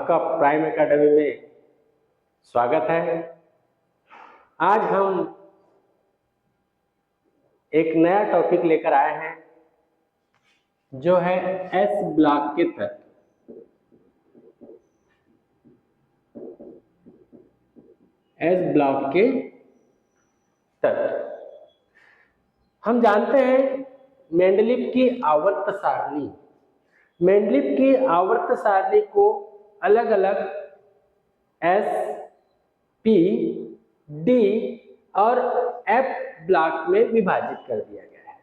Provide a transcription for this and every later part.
आपका prime academy में स्वागत है। आज हम एक नया टॉपिक लेकर आए हैं जो है एस ब्लॉक के तत्व। एस ब्लॉक के तत्व हम जानते हैं मेंडलीव की आवर्त सारणी। मेंडलीव की आवर्त सारणी को अलग अलग एस, पी, डी और एफ ब्लॉक में विभाजित कर दिया गया है,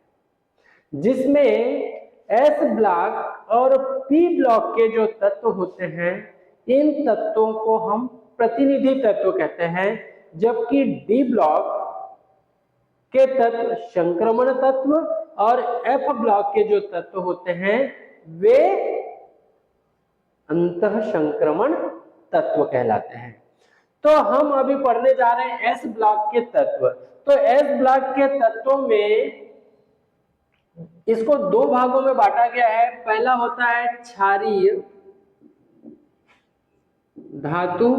जिसमें एस ब्लॉक और पी ब्लॉक के जो तत्व होते हैं इन तत्वों को हम प्रतिनिधि तत्व कहते हैं, जबकि डी ब्लॉक के तत्व संक्रमण तत्व और एफ ब्लॉक के जो तत्व होते हैं वे अंतः संक्रमण तत्व कहलाते हैं। तो हम अभी पढ़ने जा रहे हैं एस ब्लॉक के तत्व। तो एस ब्लॉक के तत्वों में इसको दो भागों में बांटा गया है। पहला होता है क्षारीय धातु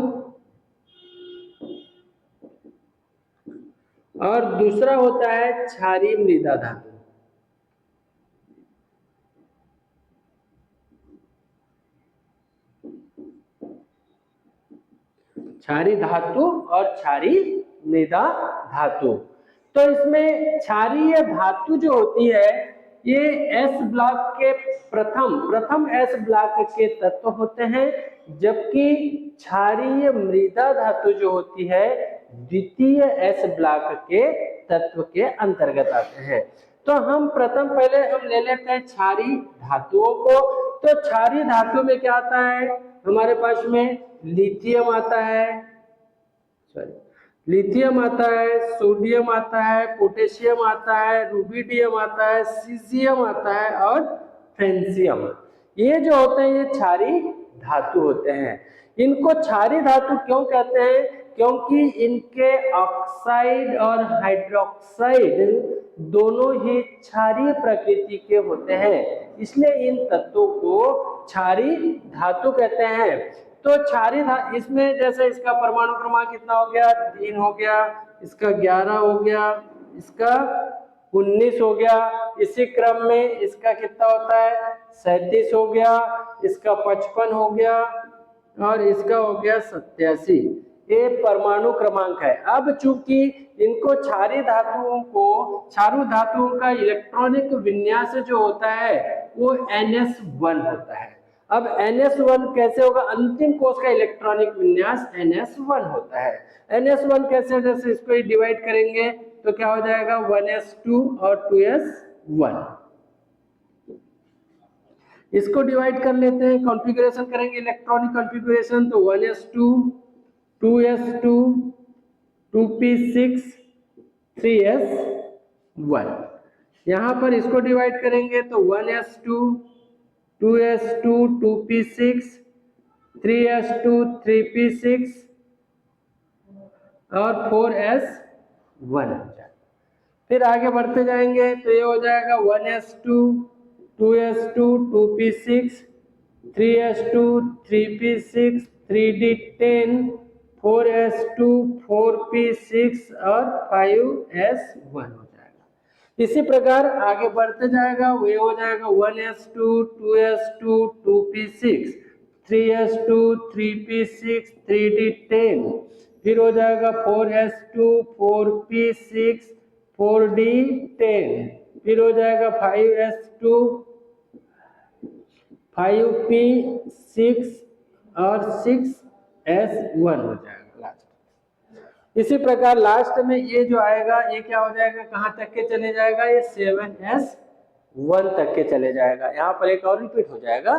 और दूसरा होता है क्षारीय मृदा धातु। क्षारीय धातु और क्षारीय मृदा धातु। तो इसमें क्षारीय धातु जो होती है ये एस ब्लॉक के प्रथम एस ब्लॉक के तत्व होते हैं, जबकि क्षारीय मृदा धातु जो होती है द्वितीय एस ब्लॉक के तत्व के अंतर्गत आते हैं। तो हम पहले हम ले लेते हैं क्षारीय धातुओं को। तो क्षारीय धातु में क्या आता है हमारे पास में लिथियम आता है, सोडियम आता है, पोटेशियम आता है, रुबिडियम आता है, सीजियम आता है और फ्रेंशियम। ये जो होते हैं ये क्षारीय धातु होते हैं। इनको क्षारीय धातु क्यों कहते हैं? क्योंकि इनके ऑक्साइड और हाइड्रोक्साइड दोनों ही क्षारीय प्रकृति के होते हैं, इसलिए इन तत्वों को क्षारीय धातु कहते हैं। तो क्षारीय इसमें जैसे इसका परमाणु क्रमांक कितना हो गया 3 हो गया, इसका 11 हो गया, इसका 19 हो गया, इसी क्रम में इसका कितना होता है 37 हो गया, इसका 55 हो गया और इसका हो गया 87। ये परमाणु क्रमांक है। अब चूंकि इनको क्षारीय धातुओं का इलेक्ट्रॉनिक विन्यास जो होता है वो NS1 होता है। अब NS1 कैसे होगा? अंतिम कोश का इलेक्ट्रॉनिक विन्यास NS1 होता है। NS1 कैसे? जैसे इसको डिवाइड करेंगे तो क्या हो जाएगा 1s2 और 2s1। इसको डिवाइड कर लेते हैं, कॉन्फ़िगरेशन करेंगे इलेक्ट्रॉनिक कॉन्फ़िगरेशन। तो 1s2 2s2 2p6 3s1। यहां पर इसको डिवाइड करेंगे तो 1s2 2s2 2p6 3s2 3p6 और 4s1। फिर आगे बढ़ते जाएंगे तो ये हो जाएगा 1s2 2s2 2p6 3s2 3p6 3d10 4s2 4p6 और 5s1 हो जाएगा। इसी प्रकार आगे बढ़ते जाएगा, वो हो जाएगा 1s2 2s2 2p6 3s2 3p6 3d10, फिर हो जाएगा 4s2 4p6 4d10, फिर हो जाएगा 5s2 5p6 और 6s1 हो जाएगा लास्ट। इसी प्रकार लास्ट में ये जो आएगा ये क्या हो जाएगा, कहां तक के चले जाएगा, ये 7s1 तक के चले जाएगा। यहाँ पर एक और रिपीट हो जाएगा।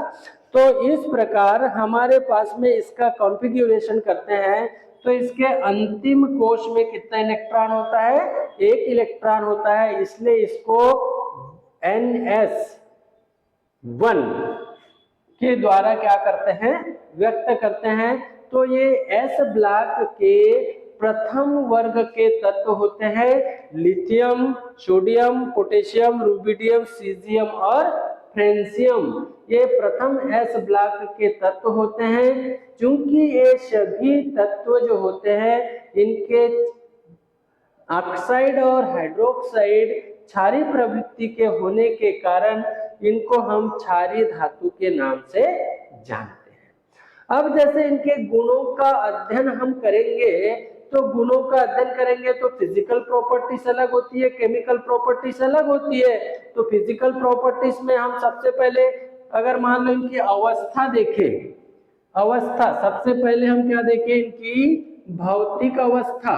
तो इस प्रकार हमारे पास में इसका कॉन्फ़िगरेशन करते हैं तो इसके अंतिम कोश में कितना इलेक्ट्रॉन होता है? 1 इलेक्ट्रॉन होता है, इसलिए इसको NS1 के द्वारा क्या करते हैं, व्यक्त करते हैं। तो ये एस ब्लॉक के प्रथम वर्ग के तत्व होते हैं lithium, sodium, potassium, rubidium, caesium और फ्रेंसियम, ये प्रथम एस ब्लॉक के तत्व होते हैं। चूंकि ये सभी तत्व जो होते हैं इनके ऑक्साइड और हाइड्रोक्साइड क्षारीय प्रवृत्ति के होने के कारण इनको हम क्षारीय धातु के नाम से जानते हैं। अब जैसे इनके गुणों का अध्ययन हम करेंगे, तो गुणों का अध्ययन करेंगे तो फिजिकल प्रॉपर्टीज अलग होती है, केमिकल प्रॉपर्टीज अलग होती है। तो फिजिकल प्रॉपर्टीज में हम सबसे पहले अगर मान लो इनकी अवस्था देखें, अवस्था सबसे पहले हम क्या देखें, इनकी भौतिक अवस्था।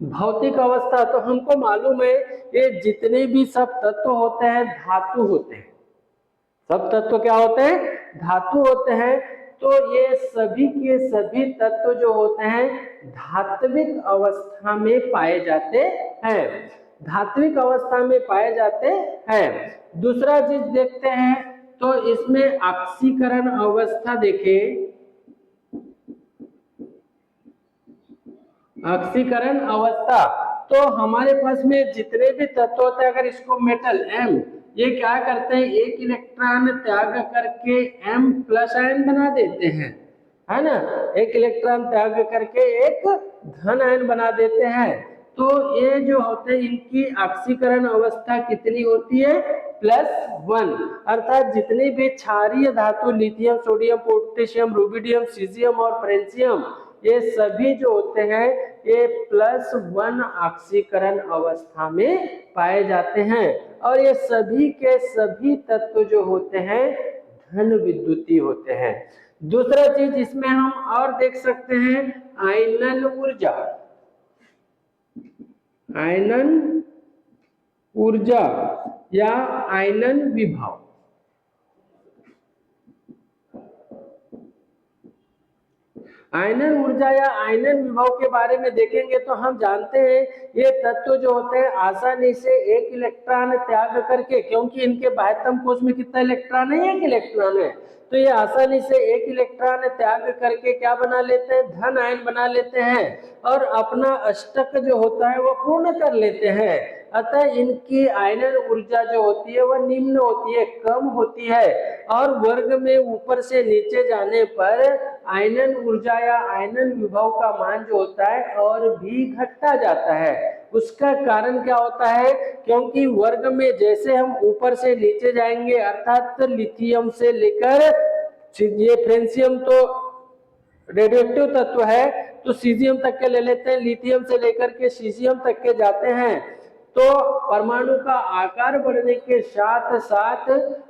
भौतिक अवस्था तो हमको मालूम है ये जितने भी सब तत्व होते हैं धातु होते हैं। सब तत्व क्या होते हैं, धातु होते हैं। तो ये सभी के सभी तत्व जो होते हैं धात्विक अवस्था में पाए जाते हैं, धात्विक अवस्था में पाए जाते हैं। दूसरा चीज देखते हैं तो इसमें ऑक्सीकरण अवस्था देखें, ऑक्सीकरण अवस्था। तो हमारे पास में जितने भी तत्व होते हैं, अगर इसको मेटल M, ये क्या करते हैं, एक इलेक्ट्रॉन त्याग करके M+ आयन बना देते हैं, है ना। एक इलेक्ट्रॉन त्याग करके एक धन आयन बना देते हैं। तो ये जो होते हैं इनकी ऑक्सीकरण अवस्था कितनी होती है, +1। अर्थात जितनी भी क्षारीय धातु lithium, sodium, potassium, rubidium, caesium और फ्रेंसियम, ये सभी जो होते हैं ये +1 ऑक्सीकरण अवस्था में पाए जाते हैं। और ये सभी के सभी तत्व जो होते हैं धन विद्युतीय होते हैं। दूसरा चीज इसमें हम और देख सकते हैं आयनन ऊर्जा, आयनन ऊर्जा या आयनन विभव। आयनन ऊर्जा या आयनन विभव के बारे में देखेंगे तो हम जानते हैं ये तत्व जो होते हैं आसानी से एक इलेक्ट्रॉन त्याग करके, क्योंकि इनके बाह्यतम कोश में कितना इलेक्ट्रॉन है, एक इलेक्ट्रॉन है, तो ये आसानी से एक इलेक्ट्रॉन त्याग करके क्या बना लेते हैं, धन आयन बना लेते हैं और अपना अष्टक जो होता है वो पूर्ण कर लेते हैं। अतः इनकी आयनन ऊर्जा जो होती है वह निम्न होती है, कम होती है। और वर्ग में ऊपर से नीचे जाने पर आयनन ऊर्जा या आयनन विभव का मान जो होता है और भी घटता जाता है। उसका कारण क्या होता है, क्योंकि वर्ग में जैसे हम ऊपर से नीचे जाएंगे, अर्थात लिथियम से लेकर, ये फ्रेंसियम तो रेडियोएक्टिव तत्व है तो सीजियम तक के ले लेते हैं, लिथियम से लेकर के सीजियम तक के जाते हैं, तो परमाणु का आकार बढ़ने के साथ साथ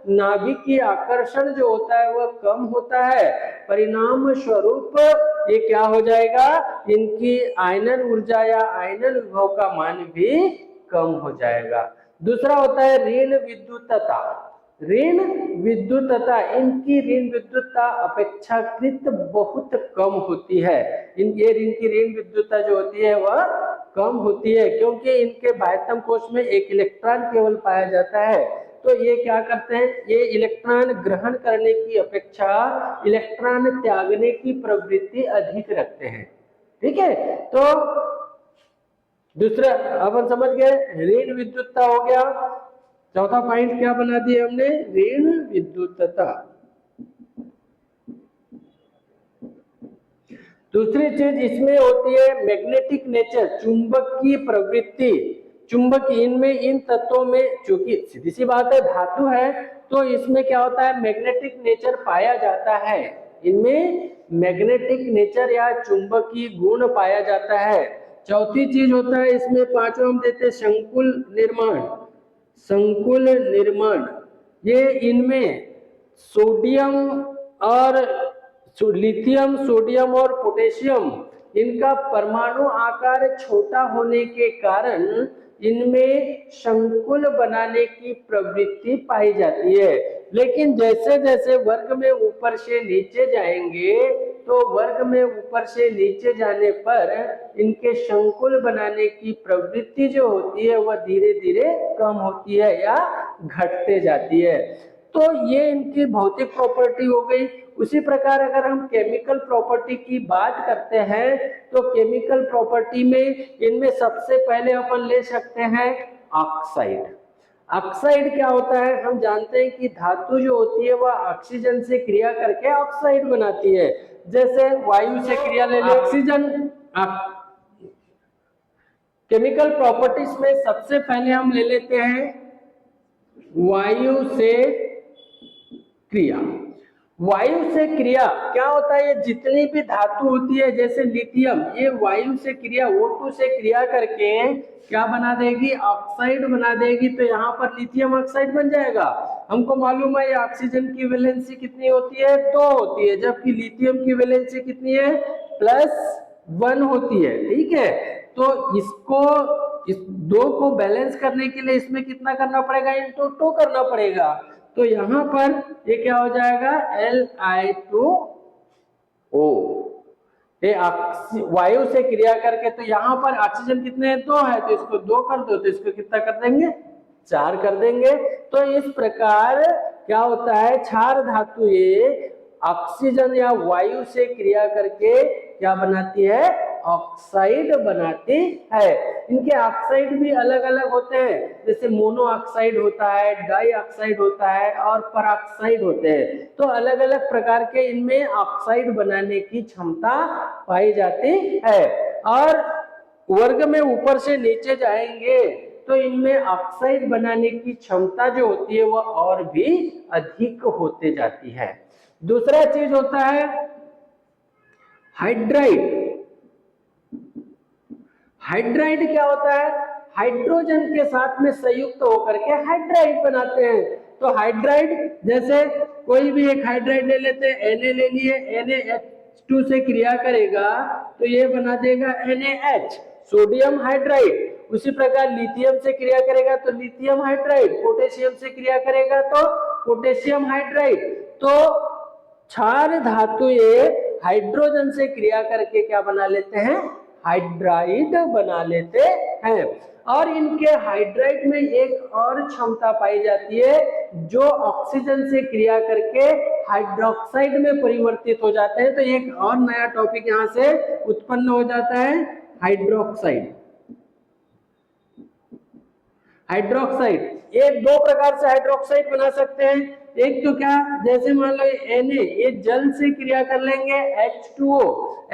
नाभिकीय आकर्षण जो होता है वह कम होता है। परिणाम स्वरूप ये क्या हो जाएगा, इनकी आयनन ऊर्जा या आयनन विभव का मान भी कम हो जाएगा। दूसरा होता है ऋण विद्युतता। ऋण विद्युतता, इनकी ऋण विद्युतता अपेक्षाकृत बहुत कम होती है। इनकी ऋण विद्युतता जो होती है वह कम होती है, क्योंकि इनके बाह्यतम कोश में एक इलेक्ट्रॉन केवल पाया जाता है। तो ये क्या करते हैं, ये इलेक्ट्रॉन ग्रहण करने की अपेक्षा इलेक्ट्रॉन त्यागने की प्रवृत्ति अधिक रखते हैं। ठीक है, तो दूसरा अपन समझ गए ऋण विद्युतता हो गया। चौथा पॉइंट क्या बना दिया हमने, ऋण विद्युतता। दूसरी चीज इसमें होती है मैग्नेटिक नेचर, चुंबकीय प्रवृत्ति। चुंबक इनमें इन तत्वों में, चूंकि सीधी सी बात है धातु है, तो इसमें क्या होता है मैग्नेटिक नेचर पाया जाता है। इनमें मैग्नेटिक नेचर या चुंबकीय गुण पाया जाता है। चौथी चीज होता है इसमें, पांचवा हम देते हैं संकुल निर्माण। संकुल निर्माण, ये इनमें सोडियम और लिथियम, सोडियम और पोटेशियम, इनका परमाणु आकार छोटा होने के कारण इनमें संकुल बनाने की प्रवृत्ति पाई जाती है। लेकिन जैसे जैसे वर्ग में ऊपर से नीचे जाएंगे तो वर्ग में ऊपर से नीचे जाने पर इनके संकुल बनाने की प्रवृत्ति जो होती है वह धीरे धीरे कम होती है या घटते जाती है। तो ये इनकी भौतिक प्रॉपर्टी हो गई। उसी प्रकार अगर हम केमिकल प्रॉपर्टी की बात करते हैं तो केमिकल प्रॉपर्टी में इनमें सबसे पहले अपन ले सकते हैं ऑक्साइड। ऑक्साइड क्या होता है, हम जानते हैं कि धातु जो होती है वह ऑक्सीजन से क्रिया करके ऑक्साइड बनाती है। जैसे वायु से क्रिया ले लो, ऑक्सीजन। केमिकल प्रॉपर्टीज में सबसे पहले हम ले लेते हैं वायु से क्रिया। वायु से क्रिया क्या होता है, ये जितनी भी धातु होती है जैसे लिथियम, ये वायु से क्रिया O2 से क्रिया करके क्या बना देगी, ऑक्साइड बना देगी। तो यहाँ पर लिथियम ऑक्साइड बन जाएगा। हमको मालूम है ये ऑक्सीजन की वैलेंसी कितनी होती है, 2 होती है, जबकि लिथियम की वैलेंसी कितनी है, +1 होती है। ठीक है, तो इसको इस 2 को बैलेंस करने के लिए इसमें कितना करना पड़ेगा, इनटू 2 करना पड़ेगा। तो यहाँ पर ये क्या हो जाएगा, Li2O। ये वायु से क्रिया करके, तो यहाँ पर ऑक्सीजन कितने हैं, 2 है, तो इसको 2 कर दो, तो इसको कितना कर देंगे, 4 कर देंगे। तो इस प्रकार क्या होता है, क्षार धातु ये ऑक्सीजन या वायु से क्रिया करके क्या बनाती है, ऑक्साइड बनाती है। इनके ऑक्साइड भी अलग अलग होते हैं, जैसे मोनो ऑक्साइड होता है, डाई ऑक्साइड होता है और परऑक्साइड होते हैं। तो अलग अलग प्रकार के इनमें ऑक्साइड बनाने की क्षमता पाई जाती है। और वर्ग में ऊपर से नीचे जाएंगे तो इनमें ऑक्साइड बनाने की क्षमता जो होती है वह और भी अधिक होते जाती है। दूसरा चीज होता है हाइड्राइड। हाइड्राइड क्या होता है, हाइड्रोजन के साथ में संयुक्त होकर के हाइड्राइड बनाते हैं। तो हाइड्राइड जैसे कोई भी एक हाइड्राइड ले लेते हैं, Na ले लिए, NaH2 से क्रिया करेगा तो ये बना देगा NaH, सोडियम हाइड्राइड। उसी प्रकार लिथियम से क्रिया करेगा तो लिथियम हाइड्राइड, पोटेशियम से क्रिया करेगा तो पोटेशियम हाइड्राइड। तो क्षार धातु ये हाइड्रोजन से क्रिया करके क्या बना लेते हैं, हाइड्राइड बना लेते हैं। और इनके हाइड्राइड में एक और क्षमता पाई जाती है जो ऑक्सीजन से क्रिया करके हाइड्रोक्साइड में परिवर्तित हो जाते हैं। तो एक और नया टॉपिक यहाँ से उत्पन्न हो जाता है, हाइड्रोक्साइड। हाइड्रोक्साइड, ये 2 प्रकार से हाइड्रोक्साइड बना सकते हैं। एक तो क्या, जैसे मान लो Na, ये जल से क्रिया कर लेंगे H2O,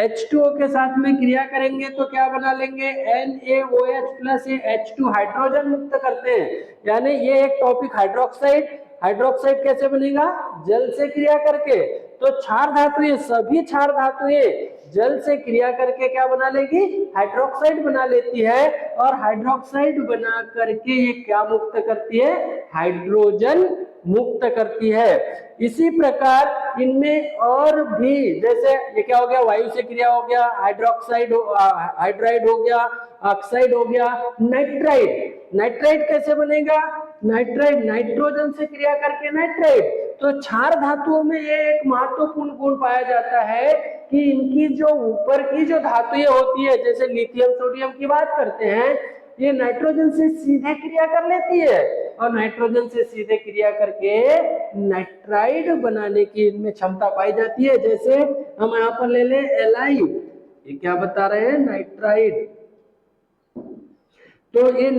H2O के साथ में क्रिया करेंगे तो क्या बना लेंगे, NaOH प्लस ये H2 हाइड्रोजन मुक्त करते हैं। यानी ये एक टॉपिक हाइड्रोक्साइड। हाइड्रोक्साइड कैसे बनेगा, जल से क्रिया करके। तो क्षार धातु, ये सभी क्षार धातुएं जल से क्रिया करके क्या बना लेगी, हाइड्रोक्साइड बना लेती है। और हाइड्रोक्साइड बना करके ये क्या मुक्त करती है, हाइड्रोजन मुक्त करती है। इसी प्रकार इनमें और भी, जैसे ये क्या हो गया, वायु से क्रिया हो गया, हाइड्रोक्साइड हाइड्राइड हो गया, ऑक्साइड हो गया। नाइट्राइड, नाइट्राइड कैसे बनेगा, नाइट्राइड नाइट्रोजन से क्रिया करके नाइट्राइड। तो क्षार धातुओं में ये एक महत्वपूर्ण गुण पाया जाता है कि इनकी जो ऊपर की जो धातुएं होती है, जैसे लिथियम सोडियम की बात करते हैं, ये नाइट्रोजन से सीधे क्रिया कर लेती है और नाइट्रोजन से सीधे क्रिया करके नाइट्राइड बनाने की इनमें क्षमता पाई जाती है। जैसे हम यहाँ पर ले लें Li, ये क्या बता रहे हैं, नाइट्राइड। तो ये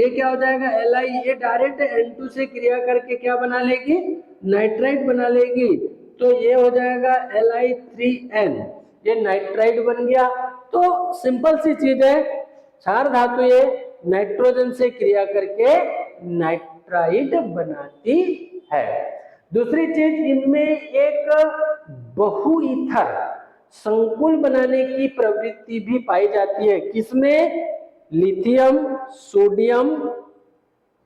क्या हो जाएगा, Li, ये डायरेक्ट N2 से क्रिया करके क्या बना लेगी, नाइट्राइड बना लेगी। तो ये हो जाएगा Li3N, ये नाइट्राइड बन गया। तो सिंपल सी चीज है, क्षार धातु ये नाइट्रोजन से क्रिया करके नाइट्राइड बनाती है। दूसरी चीज, इनमें एक बहुईथर संकुल बनाने की प्रवृत्ति भी पाई जाती है। किसमें, लिथियम सोडियम,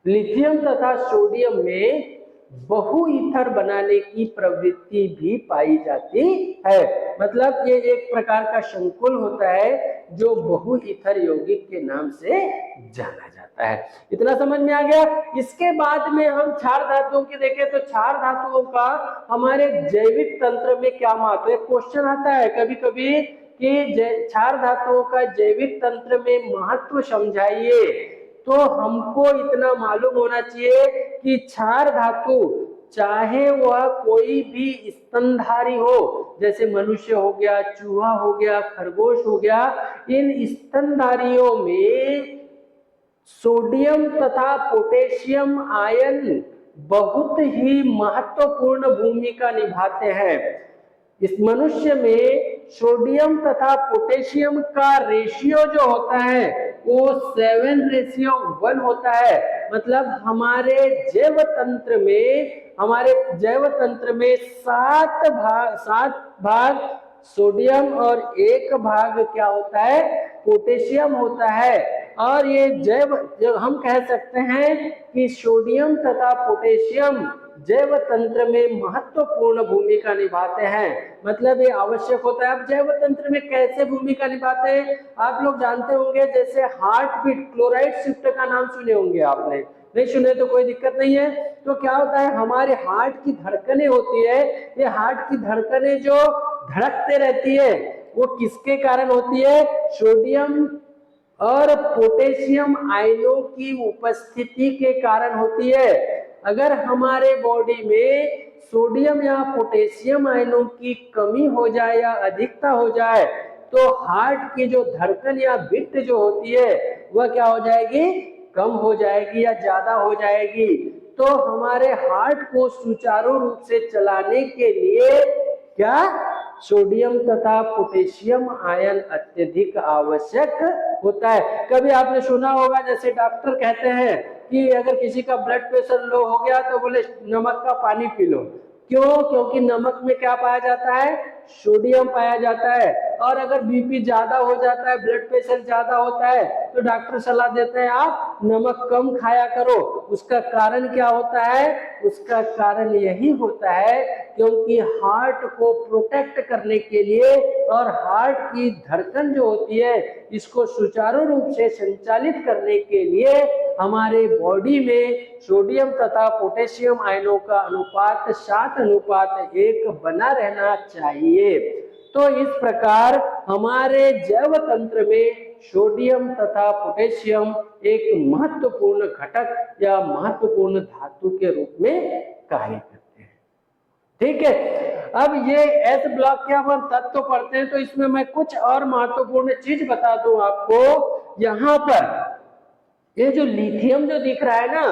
लिथियम तथा सोडियम में बहुईथर बनाने की प्रवृत्ति भी पाई जाती है। मतलब ये एक प्रकार का संकुल होता है जो बहुईथर यौगिक के नाम से जाना जाता है। इतना समझ में आ गया। इसके बाद में हम क्षार धातुओं की देखें तो क्षार धातुओं का हमारे जैविक तंत्र में क्या महत्व है। क्वेश्चन आता है कभी कभी कि क्षार धातुओं का जैविक तंत्र में महत्व समझाइए। तो हमको इतना मालूम होना चाहिए कि क्षार धातु चाहे वह कोई भी स्तनधारी हो, जैसे मनुष्य हो गया, चूहा हो गया, खरगोश हो गया, इन स्तनधारियों में सोडियम तथा पोटेशियम आयन बहुत ही महत्वपूर्ण भूमिका निभाते हैं। इस मनुष्य में सोडियम तथा पोटेशियम का रेशियो जो होता है वो 7:1 होता है। मतलब हमारे जैव तंत्र में 7 भाग सोडियम और 1 भाग क्या होता है, पोटेशियम होता है। और ये जो हम कह सकते हैं कि सोडियम तथा पोटेशियम जैव तंत्र में महत्वपूर्ण भूमिका निभाते हैं। मतलब ये आवश्यक होता है। अब जैव तंत्र में कैसे भूमिका निभाते हैं आप लोग जानते होंगे। जैसे हार्ट बीट, क्लोराइड शिफ्ट का नाम सुने होंगे आपने, नहीं सुने तो कोई दिक्कत नहीं है। तो क्या होता है, हमारे हार्ट की धड़कनें होती है, ये हार्ट की धड़कनें जो धड़कते रहती है वो किसके कारण होती है, सोडियम और पोटेशियम आयनों की उपस्थिति के कारण होती है। अगर हमारे बॉडी में सोडियम या पोटेशियम आयनों की कमी हो जाए या अधिकता हो जाए तो हार्ट की जो धड़कन या बीट जो होती है वह क्या हो जाएगी, कम हो जाएगी या ज्यादा हो जाएगी। तो हमारे हार्ट को सुचारू रूप से चलाने के लिए क्या, सोडियम तथा पोटेशियम आयन अत्यधिक आवश्यक होता है। कभी आपने सुना होगा जैसे डॉक्टर कहते हैं कि अगर किसी का ब्लड प्रेशर लो हो गया तो बोले नमक का पानी पी लो। क्यों? क्योंकि नमक में क्या पाया जाता है, सोडियम पाया जाता है। और अगर बीपी ज्यादा हो जाता है, ब्लड प्रेशर ज्यादा होता है तो डॉक्टर सलाह देते हैं आप नमक कम खाया करो। उसका कारण क्या होता है, उसका कारण यही होता है क्योंकि हार्ट को प्रोटेक्ट करने के लिए और हार्ट की धड़कन जो होती है इसको सुचारू रूप से संचालित करने के लिए हमारे बॉडी में सोडियम तथा पोटेशियम आयनों का अनुपात 7:1 बना रहना चाहिए। तो इस प्रकार हमारे जैव तंत्र में सोडियम तथा पोटेशियम एक महत्वपूर्ण घटक या महत्वपूर्ण धातु के रूप में कार्य करते हैं। ठीक है, अब ये एस ब्लॉक के अपन तत्व पढ़ते हैं तो इसमें मैं कुछ और महत्वपूर्ण चीज बता दूं आपको। यहाँ पर ये जो लिथियम जो दिख रहा है ना,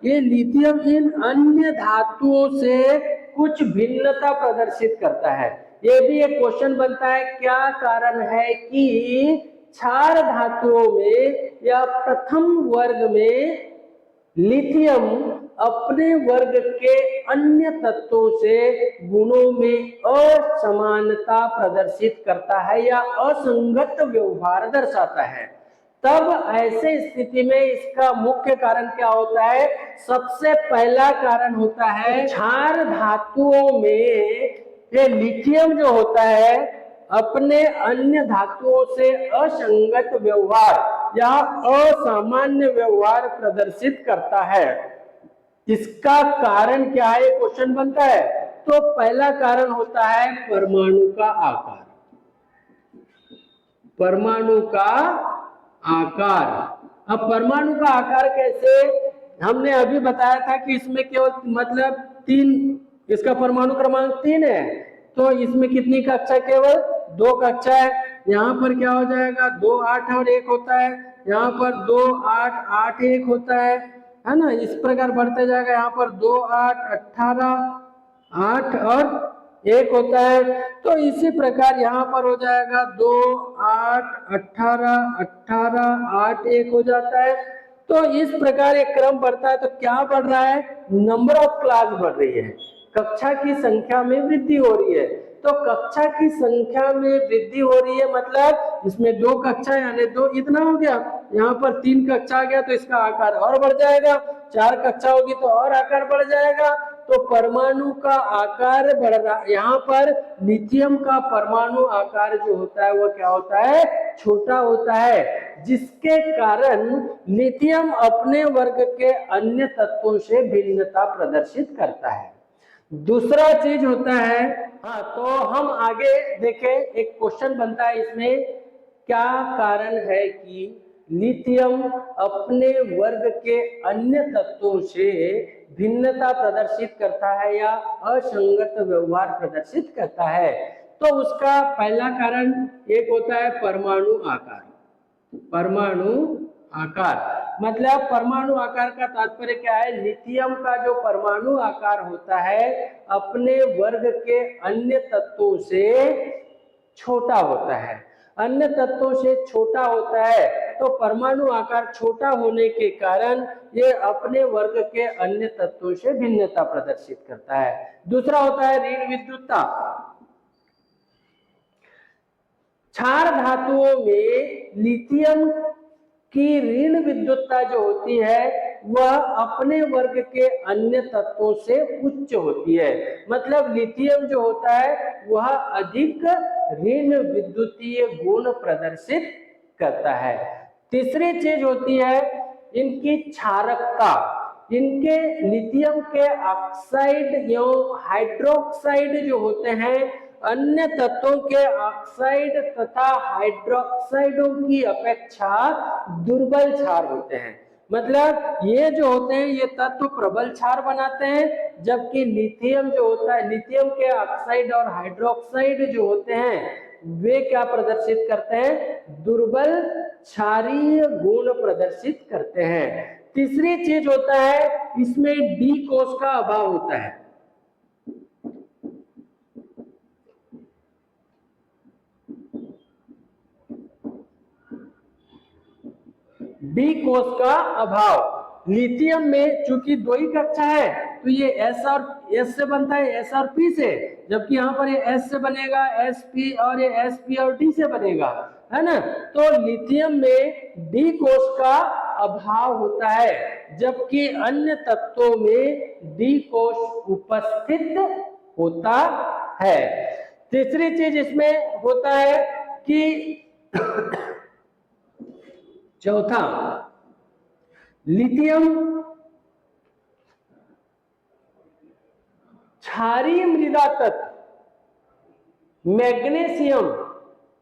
ये लिथियम इन अन्य धातुओं से कुछ भिन्नता प्रदर्शित करता है। ये भी एक क्वेश्चन बनता है, क्या कारण है कि क्षार धातुओं में या प्रथम वर्ग में लिथियम अपने वर्ग के अन्य तत्वों से गुणों में असमानता प्रदर्शित करता है या असंगत व्यवहार दर्शाता है। तब ऐसे स्थिति में इसका मुख्य कारण क्या होता है, सबसे पहला कारण होता है क्षार धातुओं में ये लिथियम जो होता है अपने अन्य धातुओं से असंगत व्यवहार या असामान्य व्यवहार प्रदर्शित करता है। इसका कारण क्या है, क्वेश्चन बनता है। तो पहला कारण होता है परमाणु का आकार। परमाणु का आकार, अब परमाणु का आकार कैसे, हमने अभी बताया था कि इसमें केवल मतलब 3, इसका परमाणु क्रमांक 3 है। तो इसमें कितनी कक्षा, केवल 2 कक्षा है। यहाँ पर क्या हो जाएगा, 2, 8 और 1 होता है। यहाँ पर 2, 8, 8, 1 होता है ना। इस प्रकार बढ़ते जाएगा। यहाँ पर 2, 8, 18, 8 और 1 होता है। तो इसी प्रकार यहाँ पर हो जाएगा 2, 8, 18, 18, 8, 1 हो जाता है। तो इस प्रकार एक क्रम बढ़ता है। तो क्या बढ़ रहा है, नंबर ऑफ क्लास बढ़ रही है, कक्षा की संख्या में वृद्धि हो रही है। तो कक्षा की संख्या में वृद्धि हो रही है मतलब इसमें 2 कक्षा यानी 2 इतना हो गया। यहाँ पर 3 कक्षा आ गया तो इसका आकार और बढ़ जाएगा। 4 कक्षा होगी तो और आकार बढ़ जाएगा। तो परमाणु का आकार बढ़ रहा। यहाँ पर लिथियम का परमाणु आकार जो होता है वो क्या होता है, छोटा होता है, जिसके कारण लिथियम अपने वर्ग के अन्य तत्वों से भिन्नता प्रदर्शित करता है। दूसरा चीज होता है, हाँ तो हम आगे देखें, एक क्वेश्चन बनता है इसमें, क्या कारण है कि लिथियम अपने वर्ग के अन्य तत्वों से भिन्नता प्रदर्शित करता है या असंगत व्यवहार प्रदर्शित करता है। तो उसका पहला कारण एक होता है परमाणु आकार। परमाणु आकार मतलब परमाणु आकार का तात्पर्य क्या है, लिथियम का जो परमाणु आकार होता है अपने वर्ग के अन्य तत्वों से छोटा होता है, अन्य तत्वों से छोटा होता है। तो परमाणु आकार छोटा होने के कारण ये अपने वर्ग के अन्य तत्वों से भिन्नता प्रदर्शित करता है। दूसरा होता है ऋण विद्युतता। क्षार धातुओं में लिथियम की ऋण विद्युतता जो होती है वह अपने वर्ग के अन्य तत्वों से उच्च होती है। मतलब लिथियम जो होता है वह अधिक ऋण विद्युतीय गुण प्रदर्शित करता है। तीसरी चीज होती है इनकी क्षारकता। इनके लिथियम के ऑक्साइड एवं हाइड्रोक्साइड जो होते हैं अन्य तत्वों के ऑक्साइड तथा हाइड्रोक्साइडों की अपेक्षा दुर्बल क्षार होते हैं। मतलब ये जो होते हैं ये तत्व प्रबल क्षार बनाते हैं, जबकि लिथियम जो होता है, लिथियम के ऑक्साइड और हाइड्रोक्साइड जो होते हैं वे क्या प्रदर्शित करते हैं, दुर्बल क्षारीय गुण प्रदर्शित करते हैं। तीसरी चीज होता है इसमें डी कोष का अभाव होता है। डी कोष का अभाव। लिथियम में चूंकि दो ही कक्षा है तो ये एस और एस से बनता है, एस और पी से, जबकि यहाँ पर ये एस से बनेगा, एस पी, और ये एस पी और डी से बनेगा, है ना। तो लिथियम में डी कोष का अभाव होता है, जबकि अन्य तत्वों में डी कोष उपस्थित होता है। तीसरी चीज इसमें होता है कि चौथा, लिथियम क्षारीय मृदा तत्व मैग्नीशियम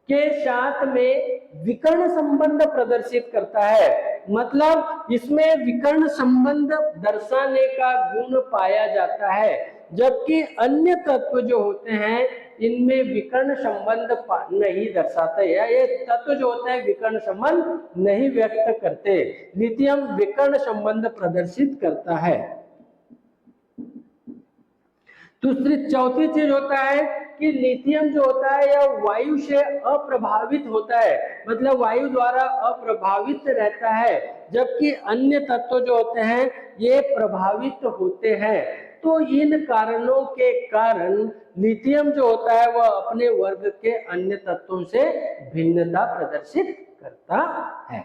के साथ में विकर्ण संबंध प्रदर्शित करता है। मतलब इसमें विकर्ण संबंध दर्शाने का गुण पाया जाता है, जबकि अन्य तत्व जो होते हैं इनमें विकर्ण संबंध नहीं दर्शाते हैं। ये तत्व जो होते हैं विकर्ण संबंध नहीं व्यक्त करते। लिथियम विकर्ण संबंध प्रदर्शित करता है। दूसरी चौथी चीज होता है कि लिथियम जो होता है यह वायु से अप्रभावित होता है, मतलब वायु द्वारा अप्रभावित रहता है, जबकि अन्य तत्व जो होते हैं ये प्रभावित होते हैं। तो इन कारणों के कारण लिथियम जो होता है वह अपने वर्ग के अन्य तत्वों से भिन्नता प्रदर्शित करता है।